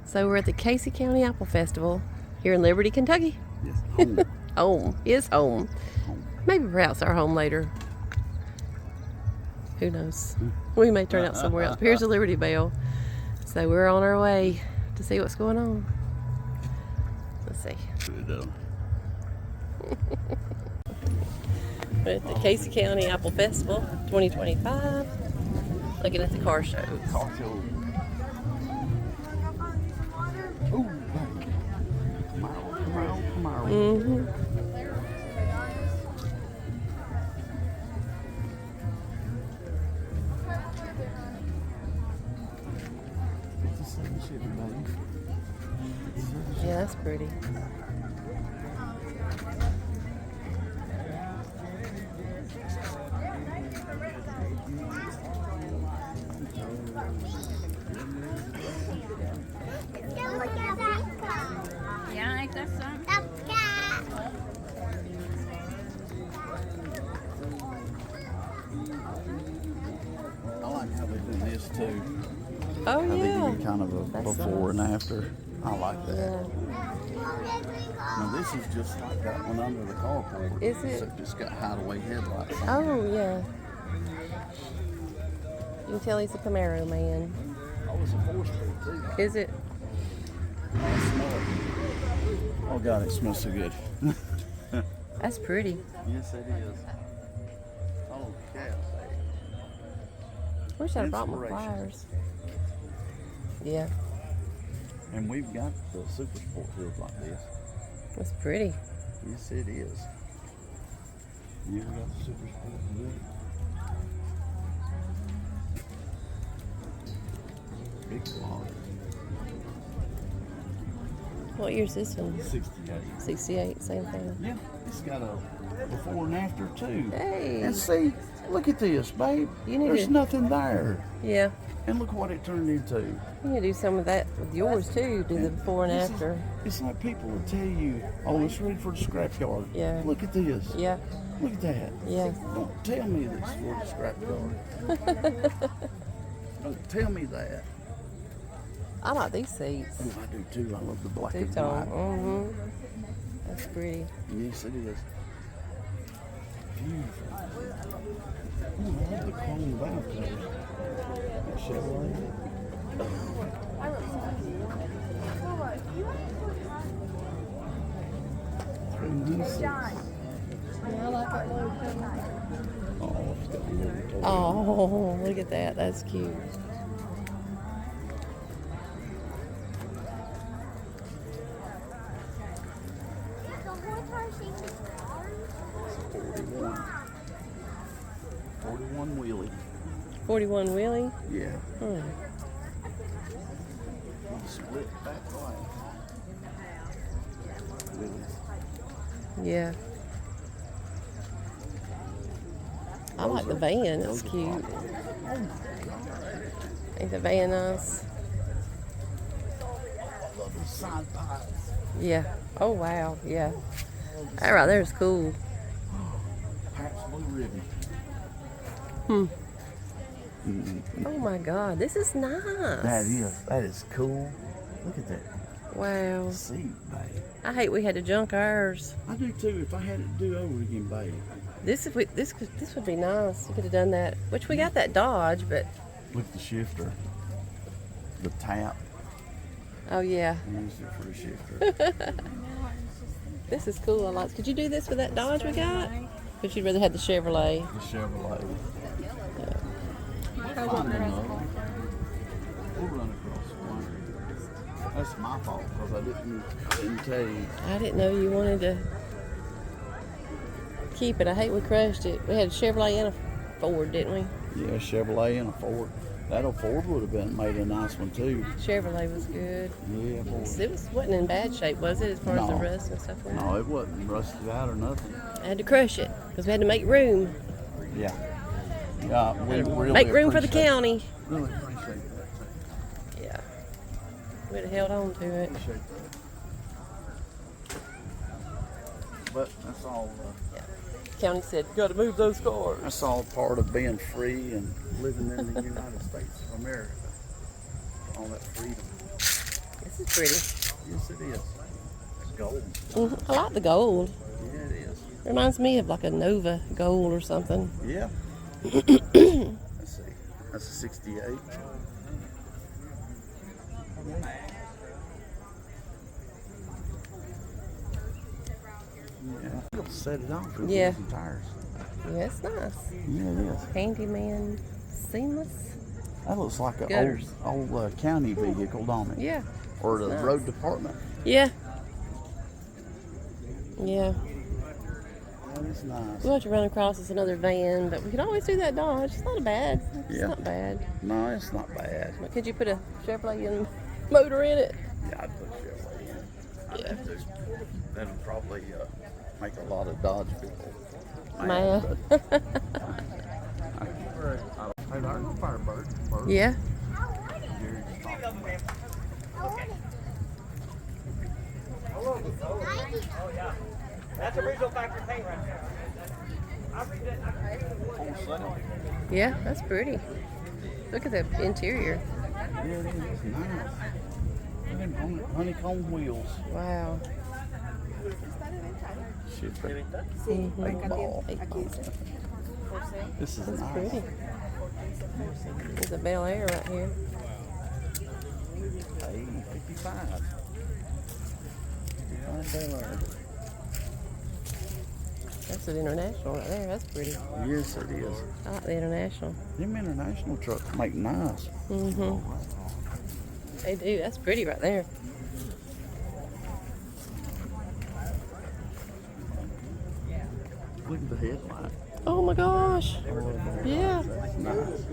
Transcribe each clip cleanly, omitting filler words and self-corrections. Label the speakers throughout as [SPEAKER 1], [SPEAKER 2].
[SPEAKER 1] So we're at the Casey County Apple Festival here in Liberty, Kentucky.
[SPEAKER 2] Yes, home.
[SPEAKER 1] Home is home.
[SPEAKER 2] Home.
[SPEAKER 1] Maybe perhaps our home later. Who knows? We may turn out somewhere else. But here's the Liberty Bell. So we're on our way to see what's going on. Let's see. We're at the Casey County Apple Festival 2025. Looking at the car shows.
[SPEAKER 2] Car show. Ooh, Camaro.
[SPEAKER 1] Mm-hmm. Yeah, that's pretty.
[SPEAKER 3] Ja, ik dacht zo.
[SPEAKER 2] I like how they do this too.
[SPEAKER 1] Oh,
[SPEAKER 2] How they
[SPEAKER 1] yeah.
[SPEAKER 2] give you kind of a
[SPEAKER 1] That's
[SPEAKER 2] before
[SPEAKER 1] nice.
[SPEAKER 2] and after. I like that.
[SPEAKER 1] Yeah.
[SPEAKER 2] Now this is just like that one under the carport.
[SPEAKER 1] Is it?
[SPEAKER 2] Except it's got hideaway headlights.
[SPEAKER 1] Oh, yeah. You can tell he's a Camaro man.
[SPEAKER 2] Oh, it's a 4-speed too.
[SPEAKER 1] Is it?
[SPEAKER 2] I smell it. Oh God, it smells so good.
[SPEAKER 1] That's pretty.
[SPEAKER 2] Yes, it is. Oh, yeah.
[SPEAKER 1] Wish I'd brought my
[SPEAKER 2] Inspiration.
[SPEAKER 1] pliers. Yeah,
[SPEAKER 2] And we've got the Super Sport wheels like this.
[SPEAKER 1] that's pretty.
[SPEAKER 2] Yes, it is. You ever got the Super Sport wheel? Big block.
[SPEAKER 1] What year's this one?
[SPEAKER 2] 68.
[SPEAKER 1] 68, same thing.
[SPEAKER 2] Yeah, it's got a before and after too.
[SPEAKER 1] Hey.
[SPEAKER 2] And see, look at this, babe.
[SPEAKER 1] You need
[SPEAKER 2] There's
[SPEAKER 1] to-
[SPEAKER 2] nothing there.
[SPEAKER 1] Yeah,
[SPEAKER 2] And look what it turned into.
[SPEAKER 1] you need to do some of that with yours too. Do the before and
[SPEAKER 2] This is-
[SPEAKER 1] after.
[SPEAKER 2] It's like people will tell you, oh, it's ready for the scrapyard.
[SPEAKER 1] Yeah.
[SPEAKER 2] Look at this.
[SPEAKER 1] Yeah,
[SPEAKER 2] Look at that.
[SPEAKER 1] yeah.
[SPEAKER 2] Don't tell me this is for the scrapyard. Don't tell me that.
[SPEAKER 1] I like these seats.
[SPEAKER 2] Oh, I do too. I love the black and
[SPEAKER 1] Two-tone.
[SPEAKER 2] white.
[SPEAKER 1] Mm-hmm. That's pretty.
[SPEAKER 2] Yes, it is. Beautiful. Oh, I love the chrome back there. That Chevrolet. Oh, it's got a little toy.
[SPEAKER 1] Oh, look at that. That's cute.
[SPEAKER 2] It's a 41. 41 wheelie.
[SPEAKER 1] 41 wheelie.
[SPEAKER 2] Yeah.
[SPEAKER 1] Hmm.
[SPEAKER 2] Split back light. Wheelies.
[SPEAKER 1] Yeah. I like the van. It's cute. Ain't the van nice?
[SPEAKER 2] I love the side pies.
[SPEAKER 1] Yeah. Oh, wow. Yeah. That right there is cool.
[SPEAKER 2] Pat's Blue Ribbon.
[SPEAKER 1] Hmm. Oh, my God. This is nice.
[SPEAKER 2] That is cool. Look at that
[SPEAKER 1] Wow.
[SPEAKER 2] seat, babe.
[SPEAKER 1] I hate we had to junk ours.
[SPEAKER 2] I do too. If I had it to do over again, babe.
[SPEAKER 1] This would be nice. You could have done that. Which we got that Dodge, but
[SPEAKER 2] Look at the shifter. The tap.
[SPEAKER 1] oh yeah,
[SPEAKER 2] Use it for the shifter.
[SPEAKER 1] this is cool. I like. Could you do this with that Dodge we got? But you'd rather have the Chevrolet.
[SPEAKER 2] The Chevrolet. We'll find another. We'll run across one. That's my fault because I didn't tell you.
[SPEAKER 1] I didn't know you wanted to keep it. I hate we crushed it. We had a Chevrolet and a Ford, didn't we?
[SPEAKER 2] Yeah, Chevrolet and a Ford. That old Ford would have been made a nice one too.
[SPEAKER 1] Chevrolet was good.
[SPEAKER 2] Yeah, boy.
[SPEAKER 1] It wasn't in bad shape, was it? As far as the
[SPEAKER 2] No.
[SPEAKER 1] rust and stuff went.
[SPEAKER 2] No, it wasn't rusted out or nothing.
[SPEAKER 1] I had to crush it because we had to make room.
[SPEAKER 2] Yeah. Yeah, we really
[SPEAKER 1] Make room for the
[SPEAKER 2] appreciate-
[SPEAKER 1] county.
[SPEAKER 2] Really appreciate that too.
[SPEAKER 1] Yeah. We'd have held on to it.
[SPEAKER 2] Appreciate that. But that's all.
[SPEAKER 1] County said, "Got to move those cars."
[SPEAKER 2] That's all part of being free and living in the United States of America. All that freedom.
[SPEAKER 1] This pretty.
[SPEAKER 2] Yes, it is. It's gold.
[SPEAKER 1] I like the gold.
[SPEAKER 2] Yeah, it is.
[SPEAKER 1] Reminds me of like a Nova gold or something.
[SPEAKER 2] Yeah. Let's see. That's a 68. Yeah. You'll set it off with
[SPEAKER 1] Yeah.
[SPEAKER 2] some tires.
[SPEAKER 1] Yeah, it's nice.
[SPEAKER 2] Yeah, it is.
[SPEAKER 1] Handyman seamless.
[SPEAKER 2] That looks like an
[SPEAKER 1] Gutters.
[SPEAKER 2] old county vehicle, don't it?
[SPEAKER 1] Yeah.
[SPEAKER 2] Or the
[SPEAKER 1] It's nice.
[SPEAKER 2] road department.
[SPEAKER 1] Yeah. Yeah.
[SPEAKER 2] That is nice.
[SPEAKER 1] We'll have to run across as another van, but we could always do that Dodge. It's not bad. It's
[SPEAKER 2] Yeah.
[SPEAKER 1] not bad.
[SPEAKER 2] No, it's not bad.
[SPEAKER 1] But could you put a Chevrolet and motor in it?
[SPEAKER 2] Yeah, I'd put Chevrolet in.
[SPEAKER 1] Yeah.
[SPEAKER 2] That'll probably make a lot of Dodge people
[SPEAKER 1] Mad.
[SPEAKER 2] but- Hey, there's a Firebird. Bird.
[SPEAKER 1] Yeah.
[SPEAKER 2] Gary's talking about.
[SPEAKER 4] That's original factory paint right there.
[SPEAKER 2] Full set.
[SPEAKER 1] Yeah, that's pretty. Look at the interior.
[SPEAKER 2] Yeah, it is. It's nice. Look at them honeycomb wheels.
[SPEAKER 1] Wow.
[SPEAKER 2] Super.
[SPEAKER 1] Mhm.
[SPEAKER 2] Eight ball. This is
[SPEAKER 1] That's
[SPEAKER 2] nice.
[SPEAKER 1] pretty. There's a Bel Air right here.
[SPEAKER 2] Hey, 55. 55 Bel Air.
[SPEAKER 1] That's an International right there. That's pretty.
[SPEAKER 2] Yes, it is.
[SPEAKER 1] I like the International.
[SPEAKER 2] Them international trucks make nice.
[SPEAKER 1] Mm-hmm. They do. That's pretty right there.
[SPEAKER 2] Look at the headlight.
[SPEAKER 1] Oh my gosh. Yeah.
[SPEAKER 2] That's nice.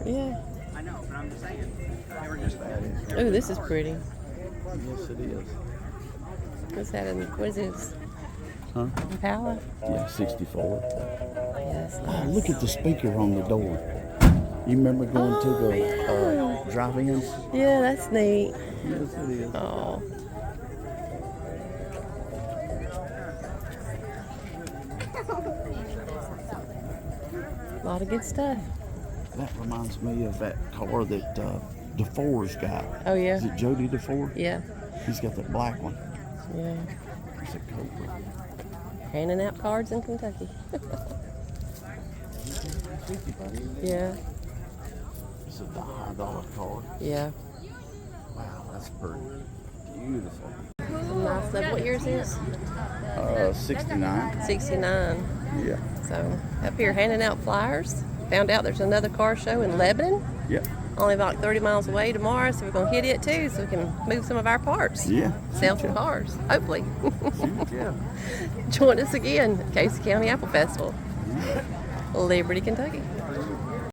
[SPEAKER 1] Yeah.
[SPEAKER 4] I know, but I'm just saying. They were just
[SPEAKER 1] Oh, this is pretty.
[SPEAKER 2] Yes, it is.
[SPEAKER 1] What's that in? What is this?
[SPEAKER 2] Huh?
[SPEAKER 1] Impala?
[SPEAKER 2] Yeah, 64.
[SPEAKER 1] Yeah, that's
[SPEAKER 2] Oh,
[SPEAKER 1] nice.
[SPEAKER 2] look at the speaker on the door. You remember going to the drive-ins?
[SPEAKER 1] Yeah, that's neat.
[SPEAKER 2] Yes, it is.
[SPEAKER 1] Oh. A lot of good stuff.
[SPEAKER 2] That reminds me of that car that DeFore's got.
[SPEAKER 1] Oh, yeah.
[SPEAKER 2] Is it Jody DeFore?
[SPEAKER 1] Yeah.
[SPEAKER 2] He's got that black one.
[SPEAKER 1] Yeah.
[SPEAKER 2] It's a Cobra.
[SPEAKER 1] Handing out cards in Kentucky. Yeah.
[SPEAKER 2] It's a $1 car.
[SPEAKER 1] Yeah.
[SPEAKER 2] Wow, that's pretty. Beautiful.
[SPEAKER 1] Some nice stuff. What year is this?
[SPEAKER 2] 69.
[SPEAKER 1] 69.
[SPEAKER 2] Yeah.
[SPEAKER 1] So up here handing out flyers. Found out there's another car show in Lebanon.
[SPEAKER 2] Yeah.
[SPEAKER 1] Only about 30 miles away tomorrow, so we're going to hit it too so we can move some of our parts.
[SPEAKER 2] Yeah.
[SPEAKER 1] Sell some cars, hopefully.
[SPEAKER 2] Yeah.
[SPEAKER 1] Join us again, Casey County Apple Festival, Liberty, Kentucky.